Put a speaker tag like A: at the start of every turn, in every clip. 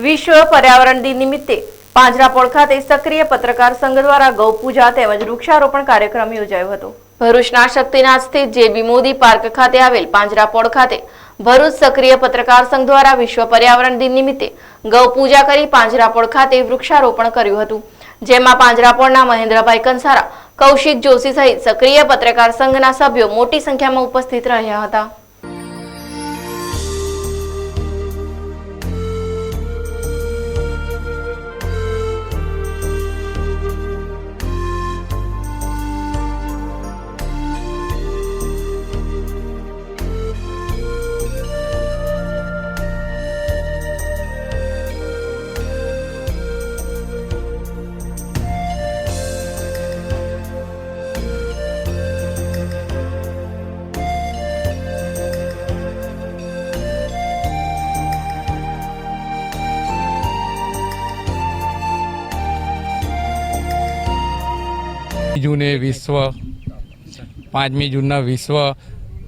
A: વિશ્વ પર્યાવરણ દિન નિમિત્તે પાંજરાપોળ ખાતે સક્રિય પત્રકાર સંઘ દ્વારા ગૌપૂજા તેમજ વૃક્ષારોપણ કાર્યક્રમ યોજાયો હતો। ભરૂચના શક્તિનાથ સ્થિત જેબી મોદી પાર્ક ખાતે આવેલ પાંજરાપોળ ખાતે ભરૂચ સક્રિય પત્રકાર સંઘ દ્વારા વિશ્વ પર્યાવરણ દિન નિમિત્તે ગૌપૂજા કરી પાંજરાપોળ ખાતે વૃક્ષારોપણ કર્યું હતું, જેમાં પાંજરાપોળના મહેન્દ્રભાઈ કંસારા, કૌશિક જોશી સહિત સક્રિય પત્રકાર સંઘના સભ્યો મોટી સંખ્યામાં ઉપસ્થિત રહ્યા હતા।
B: જૂને વિશ્વ 5મી જૂનના વિશ્વ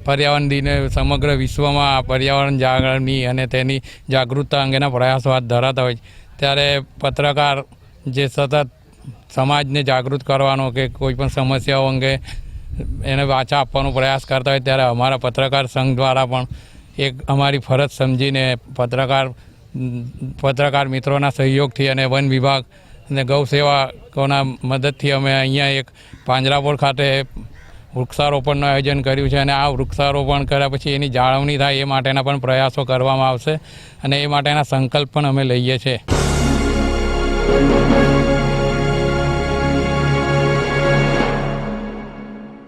B: પર્યાવરણ દિને સમગ્ર વિશ્વમાં પર્યાવરણ જાળવણી અને તેની જાગૃતતા અંગેના પ્રયાસો હાથ ધરાતા હોય ત્યારે પત્રકાર જે સતત સમાજને જાગૃત કરવાનો કે કોઈપણ સમસ્યાઓ અંગે એને વાચા આપવાનો પ્રયાસ કરતા હોય ત્યારે અમારા પત્રકાર સંઘ દ્વારા પણ એક અમારી ફરજ સમજીને પત્રકાર મિત્રોના સહયોગથી અને વન વિભાગ અને ગૌ સેવકોના મદદથી અમે અહીંયા એક પાંજરાપોળ ખાતે વૃક્ષારોપણનું આયોજન કર્યું છે અને આ વૃક્ષારોપણ કર્યા પછી એની જાળવણી થાય એ માટેના પણ પ્રયાસો કરવામાં આવશે અને એ માટેના સંકલ્પ પણ અમે લઈએ છીએ।